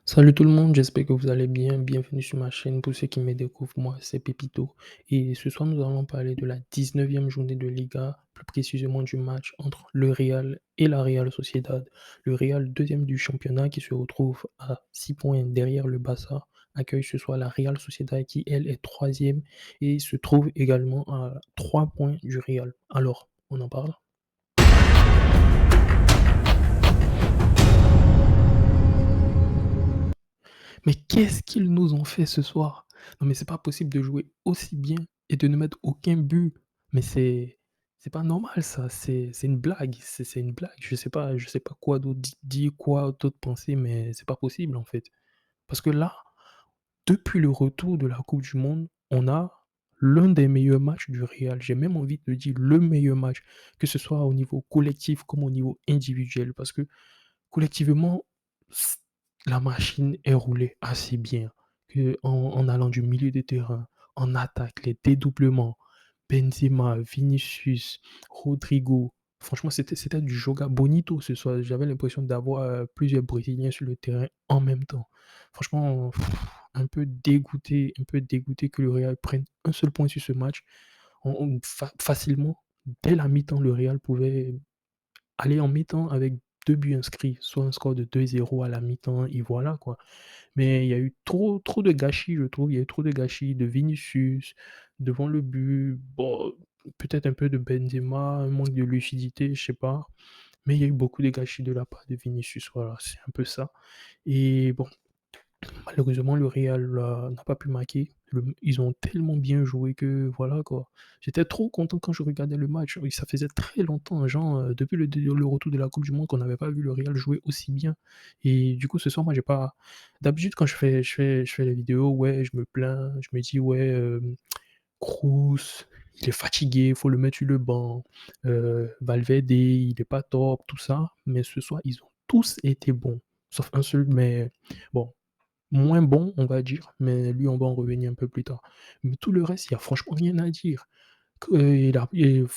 Salut tout le monde, j'espère que vous allez bien. Bienvenue sur ma chaîne. Pour ceux qui me découvrent, moi c'est Pépito. Et ce soir, nous allons parler de la 19e journée de Liga, plus précisément du match entre le Real et la Real Sociedad. Le Real, deuxième du championnat, qui se retrouve à 6 points derrière le Barça, accueille ce soir la Real Sociedad qui, elle, est troisième et se trouve également à 3 points du Real. Alors, on en parle? Mais qu'est-ce qu'ils nous ont fait ce soir? Non, mais c'est pas possible de jouer aussi bien et de ne mettre aucun but. Mais c'est pas normal ça, c'est une blague, c'est une blague. Je sais pas quoi d'autre dire, quoi d'autre penser, mais c'est pas possible en fait. Parce que là, depuis le retour de la coupe du monde, on a l'un des meilleurs matchs du Real. J'ai même envie de dire le meilleur match, que ce soit au niveau collectif comme au niveau individuel. Parce que collectivement, s la machine est roulée assez bien, en allant du milieu de terrain, en attaque, les dédoublements, Benzema, Vinicius, Rodrigo. Franchement, c'était du joga bonito ce soir. J'avais l'impression d'avoir, plusieurs brésiliens sur le terrain en même temps. Franchement, un peu dégoûté que le Real prenne un seul point sur ce match. On facilement, dès la mi-temps, le Real pouvait aller en mi-temps avec 2 buts inscrits, soit un score de 2-0 à la mi-temps et voilà quoi. Mais il y a eu trop de gâchis, je trouve. Il y a eu trop de gâchis de Vinicius devant le but. Bon, peut-être un peu de Benzema, un manque de lucidité, je sais pas. Mais il y a eu beaucoup de gâchis de la part de Vinicius, voilà, c'est un peu ça. Et bon, malheureusement, le Real, n'a pas pu marquer. Ils ont tellement bien joué que voilà, quoi. J'étais trop content quand je regardais le match. Oui, ça faisait très longtemps, genre, depuis le retour de la coupe du monde qu'on n'avait pas vu le Real jouer aussi bien et du coup, ce soir, moi, j'ai pas d'habitude, quand je fais les vidéos, ouais, je me plains, je me dis: «Ouais, Kroos, il est fatigué, il faut le mettre sur le banc. Valverde, il est pas top», tout ça. Mais ce soir, ils ont tous été bons, sauf un seul, mais bon, moins bon, on va dire, mais lui, on va en revenir un peu plus tard. Mais tout le reste, il y a franchement rien à dire. Et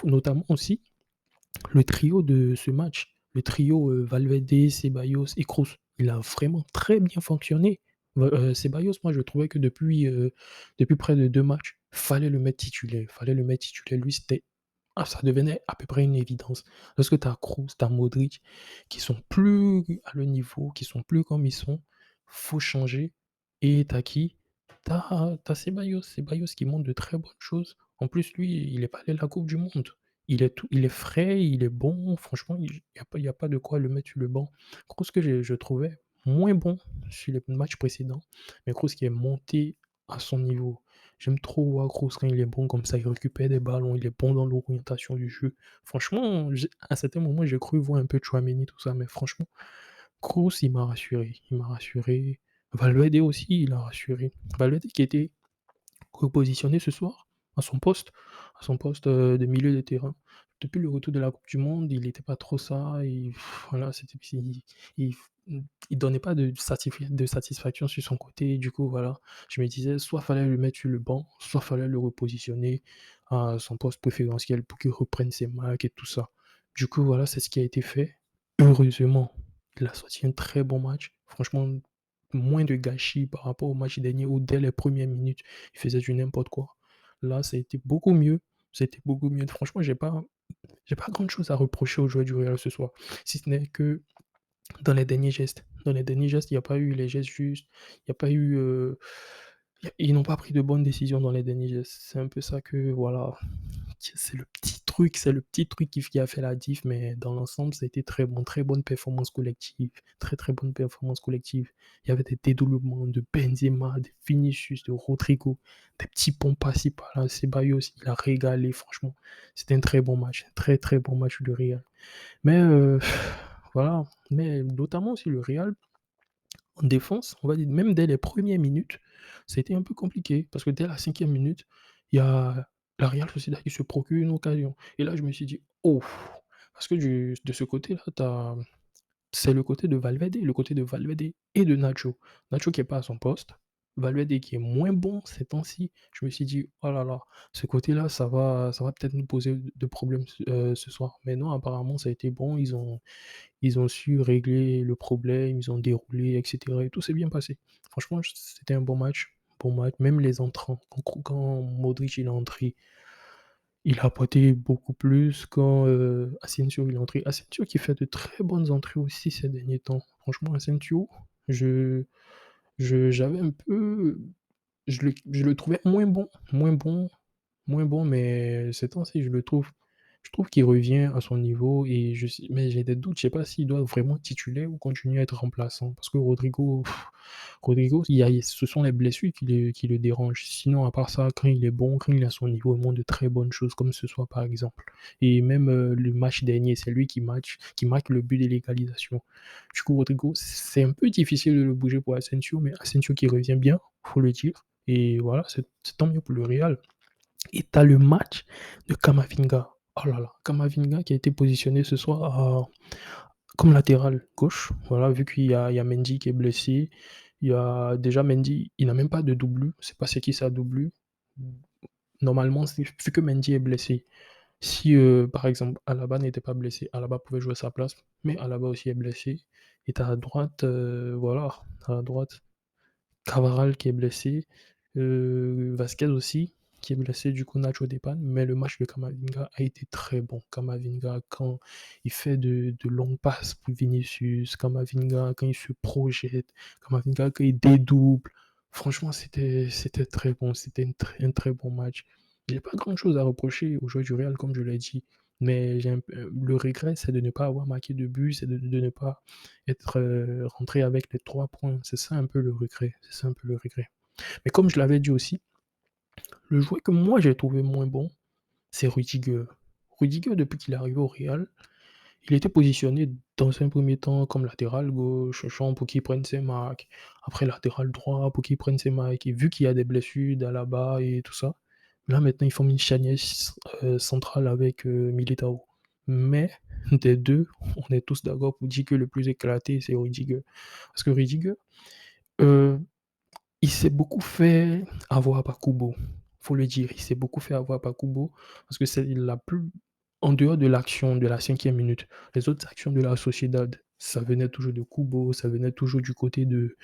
notamment aussi le trio de ce match, le trio, Valverde, Ceballos et Kroos. Il a vraiment très bien fonctionné. Ceballos, moi, je trouvais que depuis près de 2 matchs, fallait le mettre titulaire, fallait le mettre titulaire. Lui, ça devenait à peu près une évidence. Lorsque tu as Kroos, tu as Modric, qui sont plus à le niveau, qui sont plus comme ils sont, faut changer. Et tu as qui? Tu as Ceballos qui montre de très bonnes choses. En plus, lui, il est pas allé à la coupe du monde. Il est frais, il est bon, franchement, il y a pas de quoi le mettre sur le banc. Kroos que je trouvais moins bon sur les matchs précédents, mais Kroos qui est monté à son niveau. J'aime trop voir Kroos quand il est bon comme ça, il récupère des ballons, il est bon dans l'orientation du jeu. Franchement, à certains moments, j'ai cru voir un peu Tchouaméni, tout ça, mais franchement, Kroos, il m'a rassuré. Valverde aussi, il a rassuré. Valverde qui était repositionné ce soir à son poste, de milieu de terrain. Depuis le retour de la coupe du monde, il était pas trop ça et voilà, il il donnait pas de satisfaction sur son côté. Du coup, voilà, je me disais soit fallait le mettre sur le banc, soit fallait le repositionner à son poste préférentiel pour qu'il reprenne ses marques et tout ça. Du coup, voilà, c'est ce qui a été fait. Heureusement, il a sorti un très bon match. Franchement, moins de gâchis par rapport au match dernier où dès les premières minutes, il faisait du n'importe quoi. Là, ça a été beaucoup mieux. C'était beaucoup mieux. Franchement, j'ai pas grand chose à reprocher aux joueurs du Real ce soir, si ce n'est que dans les derniers gestes. Dans les derniers gestes, il n'y a pas eu les gestes justes, il n'y a pas eu, ils n'ont pas pris de bonnes décisions dans les derniers gestes. C'est un peu ça que voilà, c'est le petit truc qui a fait la diff, mais dans l'ensemble, ça a été très bon, très bonne performance collective, très, très bonne performance collective. Il y avait des dédoublements de Benzema, de Vinicius, de Rodrigo, des petits ponts par-ci par-là. Ceballos, il a régalé, franchement. C'était un très bon match, un très, très bon match de Real. Mais voilà, mais notamment aussi le Real, en défense, on va dire, même dès les premières minutes, c'était un peu compliqué parce que dès la 5e minute, il y a la Real Sociedad qui se procure une occasion et là, je me suis dit: «Oh!» parce que de ce côté-là, c'est le côté de Valverde et de Nacho. Nacho qui est pas à son poste, Valverde qui est moins bon ces temps-ci, je me suis dit: «Oh là là, ce côté-là, ça va peut-être nous poser de problèmes ce soir». Mais non, apparemment ça a été bon, ils ont su régler le problème, ils ont déroulé et cetera et tout s'est bien passé. Franchement, c'était un bon match, même les entrants, quand Modric il est entré, il a apporté beaucoup plus quand, Asensio il est entré. Asensio qui fait de très bonnes entrées aussi ces derniers temps. Franchement, Asensio, je j'avais un peu je le trouvais moins bon, mais ces temps-ci, je trouve qu'il revient à son niveau et mais j'ai des doutes, je sais pas s'il doit vraiment titulaire ou continuer à être remplaçant. Parce que Rodrigo, ce sont les blessures qui le dérangent. Sinon, à part ça, quand il est bon, quand il est à son niveau, il montre de très bonnes choses, comme ce soir par exemple. Et même le match dernier, c'est lui qui marque le but de l'égalisation. Du coup, Rodrigo, c'est un peu difficile de le bouger pour Asensio, mais Asensio qui revient bien, faut le dire. Et voilà, c'est tant mieux pour le Real. Et tu as le match de Camavinga. Oh là là, Camavinga qui a été positionné ce soir comme latéral gauche. Voilà, vu qu'il y a Mendy qui est blessé. Il y a déjà Mendy, il n'a même pas de doublure. C'est pas c'est qui sa doublure. Normalement, vu que Mendy est blessé, si par exemple Alaba n'était pas blessé, Alaba pouvait jouer à sa place, mais Alaba aussi est blessé. Et tu as à droite, voilà, à droite, Cavaral qui est blessé, Vasquez aussi qui est blessé, du coup Nacho dépanne, mais le match de Camavinga a été très bon. Camavinga quand il fait de longues passes pour Vinicius, Camavinga quand il se projette, Camavinga quand il dédouble. Franchement, c'était très bon, c'était un très bon match. J'ai pas grand-chose à reprocher aux joueurs du Real, comme je l'ai dit, mais le regret, c'est de ne pas avoir marqué de but, c'est de ne pas être rentré avec les 3 points. C'est ça un peu le regret. C'est ça un peu le regret. Mais comme je l'avais dit aussi, le joueur que moi j'ai trouvé moins bon, c'est Rudiger. Rudiger, depuis qu'il est arrivé au Real, il était positionné dans un premier temps comme latéral gauche, champ pour qu'il prenne ses marques. Après latéral droit pour qu'il prenne ses marques. Et vu qu'il y a des blessures d'Alaba et tout ça, là maintenant il forme une charnière centrale avec Militao. Mais des deux, on est tous d'accord pour dire que le plus éclaté c'est Rudiger. Parce que Rudiger, euh, il s'est beaucoup fait avoir par Kubo. Faut le dire, il s'est beaucoup fait avoir par Kubo parce que c'est la plus en dehors de l'action de la 5e minute, les autres actions de la Sociedad, ça venait toujours de Kubo, ça venait toujours du côté de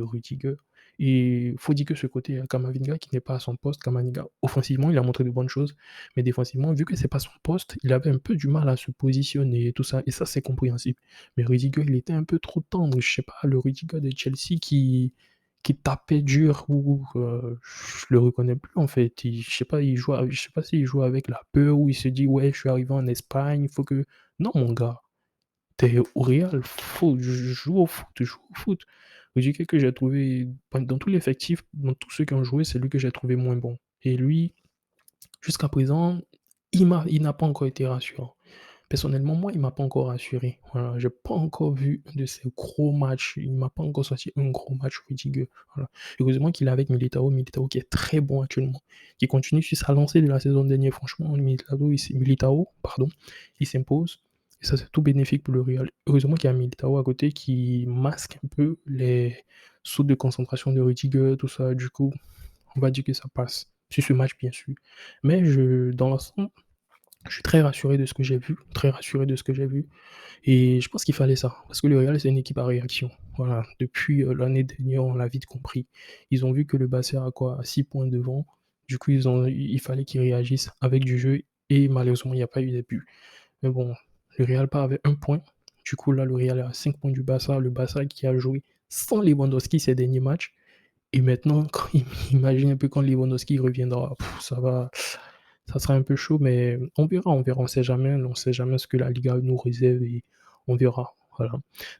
Rudiger. Et il faut dire que ce côté Camavinga qui n'est pas à son poste, Camavinga, offensivement, il a montré de bonnes choses, mais défensivement, vu que c'est pas son poste, il avait un peu du mal à se positionner et tout ça, et ça c'est compréhensible. Mais Rudiger, il était un peu trop tendre, je sais pas, le Rudiger de Chelsea qui tapait dur ou je le reconnais plus en fait. Je sais pas, je sais pas s'il joue avec la peur ou il se dit ouais, je suis arrivé en Espagne, il faut que. Non, mon gars, t'es au Real, faut joue au foot, joue au foot. Rudiger que j'ai trouvé dans tout l'effectif, dans tous ceux qui ont joué, c'est lui que j'ai trouvé moins bon. Et lui, jusqu'à présent, il n'a pas encore été rassurant. Personnellement, moi, il m'a pas encore rassuré. Voilà, j'ai pas encore vu de ces gros matchs. Il m'a pas encore sorti un gros match Rudiger. Voilà. Heureusement qu'il est avec Militao qui est très bon actuellement, qui continue sur sa lancée de la saison dernière. Franchement, Militao, pardon, il s'impose. Et ça, c'est tout bénéfique pour le Real. Heureusement qu'il y a Militao à côté qui masque un peu les sautes de concentration de Rudiger, tout ça. Du coup, on va dire que ça passe. Sur ce match, bien sûr. Mais dans l'ensemble, je suis très rassuré de ce que j'ai vu, très rassuré de ce que j'ai vu. Et je pense qu'il fallait ça, parce que le Real, c'est une équipe à réaction. Voilà, depuis l'année dernière, on l'a vite compris. Ils ont vu que le Barça a quoi, à 6 points devant. Du coup, il fallait qu'ils réagissent avec du jeu. Et malheureusement, il n'y a pas eu des buts. Mais bon, le Real part avec 1 point. Du coup, là, le Real est à 5 points du Barça. Le Barça qui a joué sans Lewandowski ces derniers matchs. Et maintenant, imagine un peu quand Lewandowski reviendra. Ça sera un peu chaud, mais on verra, on sait jamais ce que la Liga nous réserve et on verra. Voilà.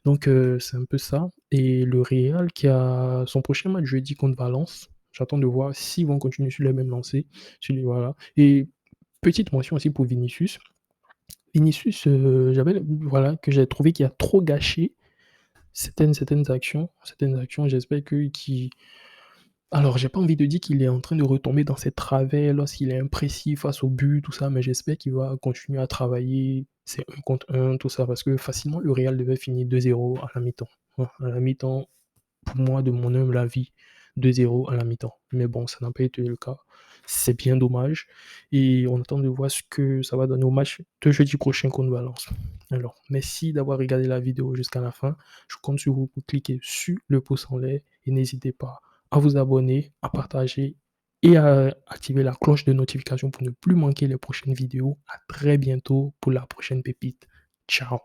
Donc c'est un peu ça. Et le Real qui a son prochain match jeudi contre Valence. J'attends de voir s'ils vont continuer sur les mêmes lancées. Voilà. Et petite mention aussi pour Vinicius. Vinicius, voilà, que j'ai trouvé qu'il a trop gâché certaines actions. Certaines actions, j'espère qu'il alors, j'ai pas envie de dire qu'il est en train de retomber dans ses travers lorsqu'il est imprécis face au but, tout ça, mais j'espère qu'il va continuer à travailler c'est 1 contre 1, tout ça, parce que facilement le Real devait finir 2-0 à la mi-temps. Ouais, à la mi-temps, pour moi, de mon humble avis, 2-0 à la mi-temps. Mais bon, ça n'a pas été le cas. C'est bien dommage et on attend de voir ce que ça va donner au match de jeudi prochain contre Valence. Alors, merci d'avoir regardé la vidéo jusqu'à la fin. Je compte sur vous pour cliquer sur le pouce en l'air et n'hésitez pas à vous abonner, à partager et à activer la cloche de notification pour ne plus manquer les prochaines vidéos. À très bientôt pour la prochaine pépite. Ciao.